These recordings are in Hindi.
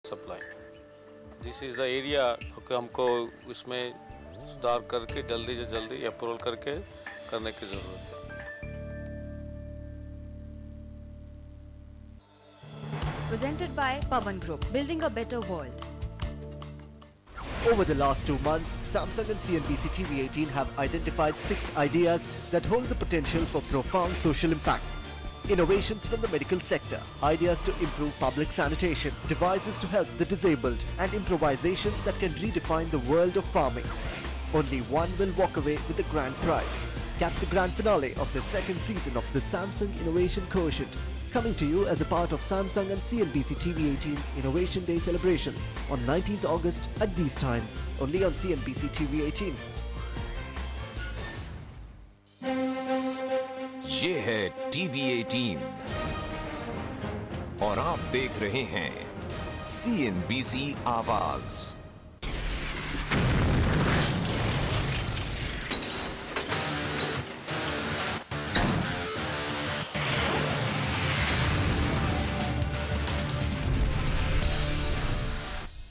Supply. This is the area हमको इसमें सुधार करके जल्दी से जल्दी अप्रूवल करके करने की ज़रूरत है। Presented by Pawan Group, building a better world. Over the last 2 months, Samsung and CNBC TV18 have identified 6 ideas that hold the potential for profound social impact. Innovations from the medical sector, ideas to improve public sanitation, devices to help the disabled, and improvisations that can redefine the world of farming. Only one will walk away with the grand prize. Catch the grand finale of the second season of the Samsung Innovation Quotient, coming to you as a part of Samsung and CNBC TV18's Innovation Day celebrations on 19th August at these times, only on CNBC TV18. ये है TV18 और आप देख रहे हैं CNBC आवाज।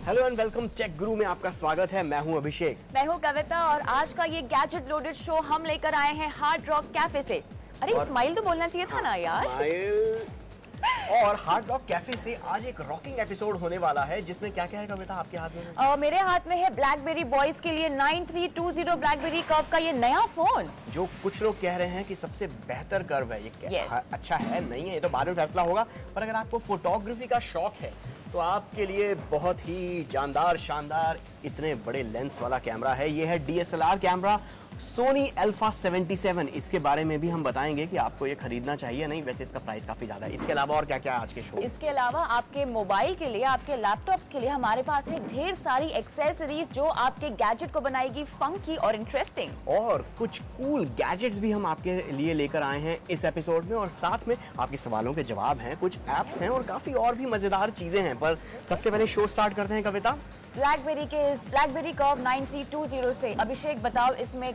हेलो एंड वेलकम, टेक गुरु में आपका स्वागत है। मैं हूं अभिषेक। मैं हूं कविता और आज का ये गैजेट लोडेड शो हम लेकर आए हैं हार्ड रॉक कैफे से। अरे स्माइल तो बोलना चाहिए था ना यार। स्माइल। और हार्ड रॉक कैफे से आज एक रॉकिंग एपिसोड होने वाला है जिसमें क्या क्या है कविता आपके हाथ में? मेरे हाथ में है ब्लैकबेरी बॉयज के लिए 9320 ब्लैकबेरी कर्व का ये नया फोन, जो कुछ लोग कह रहे हैं कि सबसे बेहतर कर्व है। ये अच्छा है नहीं है ये तो बाद में फैसला होगा, पर अगर आपको फोटोग्राफी का शौक है तो आपके लिए बहुत ही जानदार शानदार इतने बड़े लेंस वाला कैमरा है। ये है DSLR कैमरा सोनी अल्फा 77। इसके बारे में भी हम बताएंगे कि आपको ये खरीदना चाहिए नहीं, वैसे इसका प्राइस काफी ज्यादा है। इसके अलावा और क्या क्या है आज के शो? इसके अलावा आपके मोबाइल के लिए, आपके लैपटॉप्स के लिए हमारे पास है ढेर सारी एक्सेसरीज जो आपके गैजेट को बनाएगी फंकी और इंटरेस्टिंग। और कुछ कूल गैजेट्स भी हम आपके लिए लेकर आए हैं इस एपिसोड में, और साथ में आपके सवालों के जवाब हैं, कुछ एप्स हैं और काफी और भी मजेदार चीजें हैं। पर सबसे पहले शो स्टार्ट करते हैं कविता ब्लैकबेरी के इस ब्लैकबेरी कर्व 9320 से। अभिषेक बताओ इसमें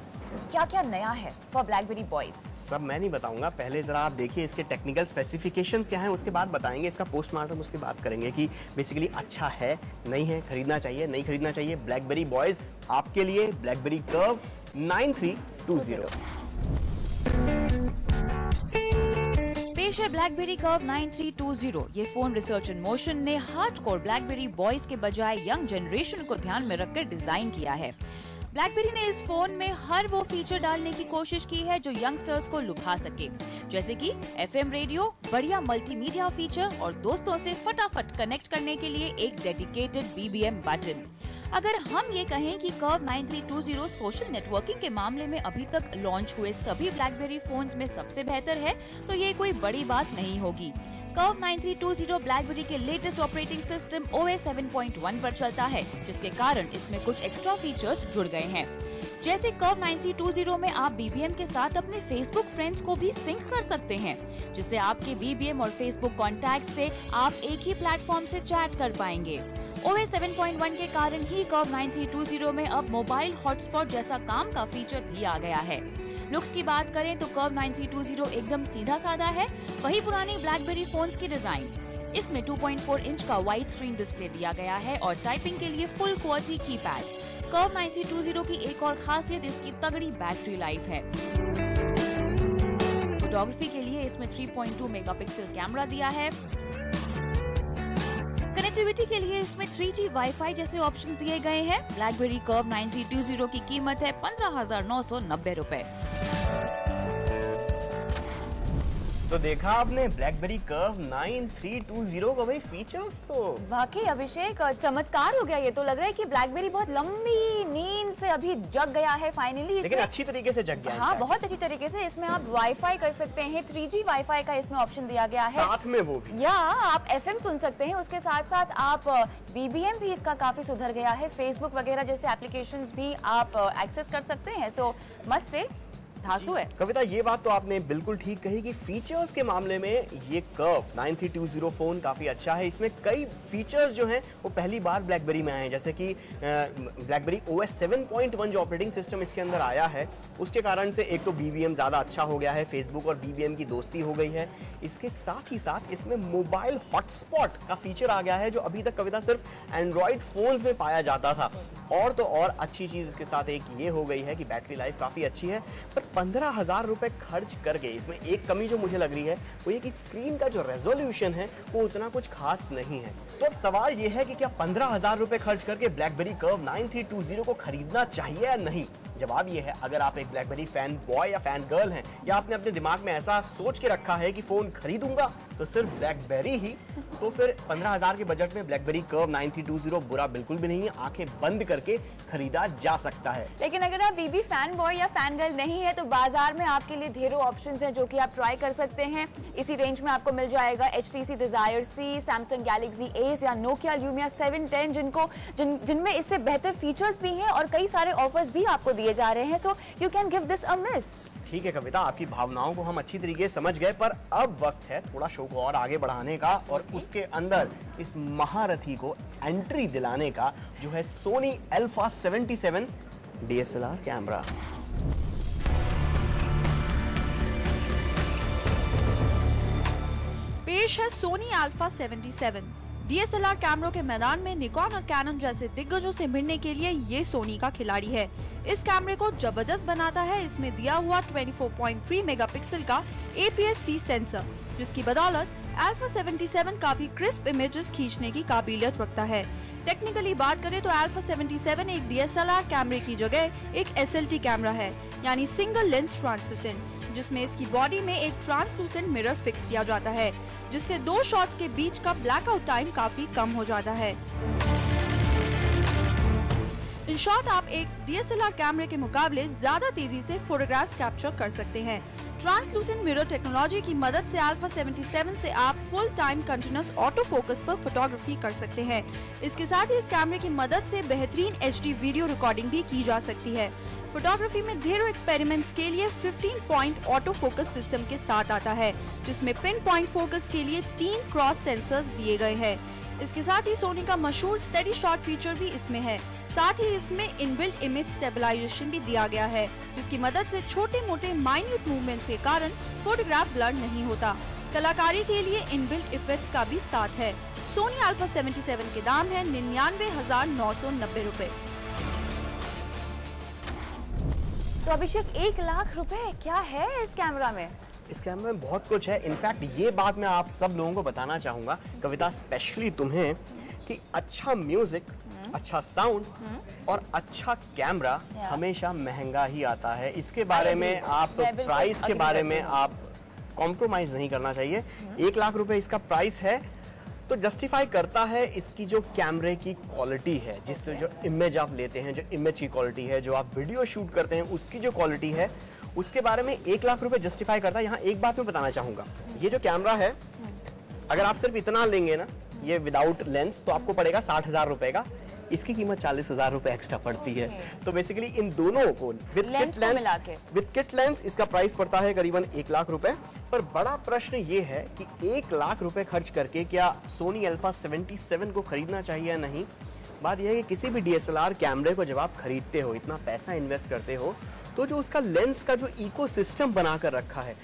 क्या क्या नया है फॉर ब्लैकबेरी बॉयज? सब मैं नहीं बताऊंगा, पहले जरा आप देखिए इसके टेक्निकल स्पेसिफिकेशंस क्या हैं, उसके बाद बताएंगे इसका पोस्टमार्टम, उसके बाद करेंगे कि बेसिकली अच्छा है नहीं है, खरीदना चाहिए नहीं खरीदना चाहिए। ब्लैकबेरी बॉयज आपके लिए ब्लैकबेरी कर्व 9320। पेश है ब्लैकबेरी कर्व 9320। ये फोन रिसर्च इन मोशन ने हार्डकोर ब्लैकबेरी बॉयज के बजाय यंग जनरेशन को ध्यान में रखकर डिजाइन किया है। ब्लैकबेरी ने इस फोन में हर वो फीचर डालने की कोशिश की है जो यंगस्टर्स को लुभा सके, जैसे कि FM रेडियो, बढ़िया मल्टीमीडिया फीचर और दोस्तों से फटाफट कनेक्ट करने के लिए एक डेडिकेटेड BBM बटन। अगर हम ये कहें कि कर्व 9320 सोशल नेटवर्किंग के मामले में अभी तक लॉन्च हुए सभी ब्लैकबेरी फोन्स में सबसे बेहतर है, तो ये कोई बड़ी बात नहीं होगी। कर्व 9320 ब्लैकबेरी के लेटेस्ट ऑपरेटिंग सिस्टम OS 7.1 पर चलता है, जिसके कारण इसमें कुछ एक्स्ट्रा फीचर्स जुड़ गए हैं। जैसे कर्व 9320 में आप BBM के साथ अपने Facebook फ्रेंड्स को भी सिंक कर सकते हैं, जिससे आपके BBM और Facebook कॉन्टैक्ट से आप एक ही प्लेटफॉर्म से चैट कर पाएंगे। OS 7.1 के कारण ही कर्व 9320 में अब मोबाइल हॉटस्पॉट जैसा काम का फीचर भी आ गया है। लुक्स की बात करें तो कर्व 9320 एकदम सीधा साधा है, वही पुरानी ब्लैकबेरी फोन्स की डिजाइन। इसमें 2.4 इंच का वाइड स्क्रीन डिस्प्ले दिया गया है और टाइपिंग के लिए फुल क्वालिटी कीपैड। कर्व 9320 की एक और खासियत इसकी तगड़ी बैटरी लाइफ है। फोटोग्राफी के लिए इसमें 3.2 मेगापिक्सल कैमरा दिया है। कनेक्टिविटी के लिए इसमें 3G वाईफाई जैसे ऑप्शंस दिए गए हैं। ब्लैकबेरी कर्व 9320 की कीमत है 15,990 रुपए। तो देखा आपने ब्लैकबेरी कर्व 9320 का भाई फीचर्स तो वाकई अभिषेक चमत्कार हो गया। ये तो लग रहा है कि ब्लैकबेरी बहुत लंबी नींद से अभी जग गया है फाइनली। लेकिन अच्छी तरीके से जग गया है। हाँ, बहुत अच्छी तरीके से। इसमें आप वाईफाई कर सकते हैं, 3G वाईफाई का इसमें ऑप्शन दिया गया है, साथ में वो भी, या आप FM सुन सकते हैं। उसके साथ साथ आप BBM भी इसका काफी सुधर गया है। फेसबुक वगैरह जैसे एप्लीकेशंस भी आप एक्सेस कर सकते हैं। सो मस्ट से धांसू है। कविता, ये बात तो आपने बिल्कुल ठीक कही कि फीचर्स के मामले में ये कर्व 9320 फोन काफी अच्छा है। इसमें कई फीचर्स जो हैं वो पहली बार ब्लैकबेरी में आए हैं, जैसे कि ब्लैकबेरी OS 7.1 जो ऑपरेटिंग सिस्टम इसके अंदर आया है, उसके कारण से एक तो BBM ज्यादा अच्छा हो गया है, फेसबुक और BBM की दोस्ती हो गई है। इसके साथ ही साथ इसमें मोबाइल हॉटस्पॉट का फीचर आ गया है, जो अभी तक कविता सिर्फ एंड्रॉइड फोन्स में पाया जाता था। और तो और अच्छी चीज इसके साथ एक ये हो गई है कि बैटरी लाइफ काफी अच्छी है। पर 15,000 रुपए खर्च करके इसमें एक कमी जो मुझे लग रही है वो ये कि स्क्रीन का जो रेजोल्यूशन है वो उतना कुछ खास नहीं है। तो अब सवाल ये है कि क्या 15,000 रुपए खर्च करके ब्लैकबेरी कर्व 9320 को खरीदना चाहिए या नहीं? जवाब ये है, अगर आप एक ब्लैकबेरी फैन बॉय या फैन गर्ल हैं, या आपने अपने दिमाग में ऐसा सोच के रखा है कि फोन खरीदूंगा तो सिर्फ ब्लैकबेरी ही, तो फिर 15,000 के बजट में ब्लैकबेरी कर्व 9320 बुरा बिल्कुल भी नहीं है, आंखें बंद करके खरीदा जा सकता है। लेकिन अगर आप बीबी फैन बॉय या फैन गर्ल नहीं है तो बाजार में आपके लिए ढेरों ऑप्शंस हैं जो कि आप ट्राई कर सकते हैं। इसी रेंज में आपको मिल जाएगा HTC Desire C, Samsung Galaxy Ace या Nokia Lumia 710, जिनमें इससे बेहतर फीचर्स भी हैं और कई सारे ऑफर्स भी आपको दिए जा रहे हैं। So you can give this a miss. ठीक है कविता, आपकी भावनाओं को हम अच्छी तरीके से समझ गए, पर अब वक्त है थोड़ा शो को और आगे बढ़ाने का और उसके अंदर इस महारथी को एंट्री दिलाने का, जो है सोनी अल्फा 77 DSLR कैमरा। पेश है सोनी अल्फा 77। DSLR कैमरों के मैदान में निकॉन और कैनन जैसे दिग्गजों से भिड़ने के लिए ये सोनी का खिलाड़ी है। इस कैमरे को जबरदस्त बनाता है इसमें दिया हुआ 24.3 मेगापिक्सल का APS-C सेंसर, जिसकी बदौलत अल्फा 77 काफी क्रिस्प इमेजेस खींचने की काबिलियत रखता है। टेक्निकली बात करें तो अल्फा 77 एक DSLR कैमरे की जगह एक SLT कैमरा है, यानी सिंगल लेंस ट्रांसलूसेंट, जिसमें इसकी बॉडी में एक ट्रांसलूसेंट मिरर फिक्स किया जाता है, जिससे दो शॉट्स के बीच का ब्लैकआउट टाइम काफी कम हो जाता है। इन शॉर्ट, आप एक DSLR कैमरे के मुकाबले ज्यादा तेजी से फोटोग्राफ्स कैप्चर कर सकते हैं। ट्रांसलूसेंट मिरर टेक्नोलॉजी की मदद से अल्फा 77 से आप full time continuous auto focus पर फोटोग्राफी कर सकते हैं। इसके साथ ही इस कैमरे की मदद से बेहतरीन HD वीडियो रिकॉर्डिंग भी की जा सकती है। फोटोग्राफी में ढेरों एक्सपेरिमेंट्स के लिए 15 पॉइंट ऑटो फोकस सिस्टम के साथ आता है, जिसमें पिन पॉइंट फोकस के लिए 3 क्रॉस सेंसर्स दिए गए हैं। इसके साथ ही सोनी का मशहूर स्टेडी शॉट फीचर भी इसमें है। साथ ही इसमें इनबिल्ट इमेज स्टेबलाइजेशन भी दिया गया है, जिसकी मदद से छोटे मोटे माइन्यूट मूवमेंट्स के कारण फोटोग्राफ ब्लर नहीं होता। कलाकारी के लिए इनबिल्ट इफेक्ट्स का भी साथ है। सोनी अल्फा 77 के दाम है 99,990 रुपए। तो अभिषेक, 1 लाख रुपए क्या है इस कैमरा में? इस कैमरे में बहुत कुछ है। इनफैक्ट ये बात मैं आप सब लोगों को बताना चाहूंगा, कविता स्पेशली तुम्हें, कि अच्छा म्यूजिक, अच्छा साउंड और अच्छा कैमरा हमेशा महंगा ही आता है। इसके बारे में आप प्राइस के बारे में आप कॉम्प्रोमाइज नहीं करना चाहिए। 1 लाख रुपए इसका प्राइस है तो जस्टिफाई करता है इसकी जो कैमरे की क्वालिटी है, जिससे जो इमेज आप लेते हैं, जो इमेज की क्वालिटी है, जो आप वीडियो शूट करते हैं उसकी जो क्वालिटी है, उसके बारे में 1 लाख रुपए जस्टिफाई करता है। यहाँ एक बात मैं बताना चाहूंगा, ये जो कैमरा है, अगर आप सिर्फ इतना लेंगे ना, ये विदाउट लेंस, तो आपको पड़ेगा 60,000 रुपए का। इसकी कीमत 40,000 रुपए एक्स्ट्रा पड़ती है। तो बेसिकली इन दोनों को विद किट लेंस इसका प्राइस पड़ता है करीबन 1 लाख रुपए। पर बड़ा प्रश्न ये है कि 1 लाख रुपए खर्च करके क्या सोनी अल्फा 77 को खरीदना चाहिए या नहीं? बात यह है कि किसी भी DSLR कैमरे को जब आप खरीदते हो, इतना पैसा इन्वेस्ट करते हो, तो जो उसका लेंस का जो इकोसिस्टम बनाकर रखा है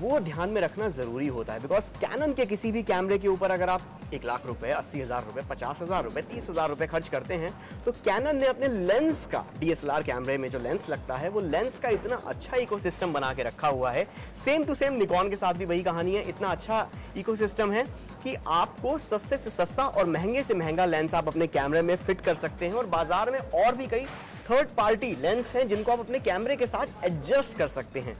वो ध्यान में रखना जरूरी होता है। बिकॉज कैनन के किसी भी कैमरे के ऊपर अगर आप 1 लाख रुपए, 80,000 रुपए, 50,000 रुपए, 30,000 रुपए खर्च करते हैं, तो कैनन ने अपने लेंस का, DSLR कैमरे में जो लेंस लगता है, वो लेंस का इतना अच्छा इकोसिस्टम बना के रखा हुआ है। सेम टू सेम निकॉन के साथ भी वही कहानी है। इतना अच्छा इकोसिस्टम है कि आपको सस्ते से सस्ता और महंगे से महंगा लेंस आप अपने कैमरे में फिट कर सकते हैं। और बाजार में और भी कई थर्ड पार्टी लेंस हैं जिनको आप अपने कैमरे के साथ एडजस्ट कर सकते हैं।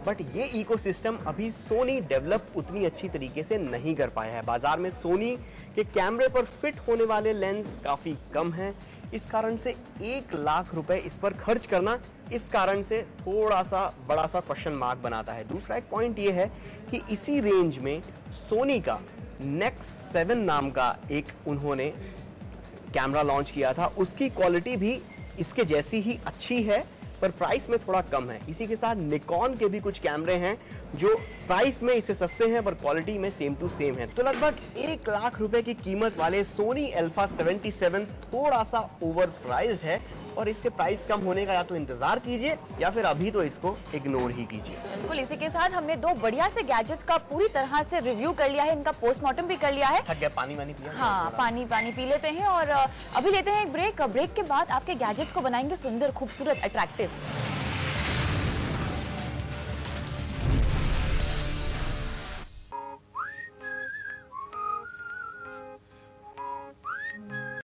बट ये इकोसिस्टम अभी सोनी डेवलप उतनी अच्छी तरीके से नहीं कर पाया है। बाजार में सोनी के कैमरे पर फिट होने वाले लेंस काफी कम हैं। इस कारण से 1 लाख रुपए इस पर खर्च करना इस कारण से थोड़ा सा बड़ा सा क्वेश्चन मार्क बनाता है। दूसरा एक पॉइंट ये है कि इसी रेंज में सोनी का नेक्स्ट 7 नाम का एक उन्होंने कैमरा लॉन्च किया था, उसकी क्वालिटी भी इसके जैसी ही अच्छी है, पर प्राइस में थोड़ा कम है। इसी के साथ निकॉन के भी कुछ कैमरे हैं जो प्राइस में इससे सस्ते हैं पर क्वालिटी में सेम टू सेम है। तो लगभग 1 लाख रुपए की कीमत वाले सोनी अल्फा 77 थोड़ा सा ओवर प्राइस्ड है और इसके प्राइस कम होने का या तो इंतजार कीजिए या फिर अभी तो इसको इग्नोर ही कीजिए। बिल्कुल, इसी के साथ हमने 2 बढ़िया से गैजेट्स का पूरी तरह से रिव्यू कर लिया है, इनका पोस्टमार्टम भी कर लिया है। थक गया, पानी वानी पिया? हाँ, पानी पी लेते हैं और अभी लेते हैं एक ब्रेक। ब्रेक के बाद आपके गैजेट्स को बनाएंगे सुंदर, खूबसूरत, अट्रैक्टिव।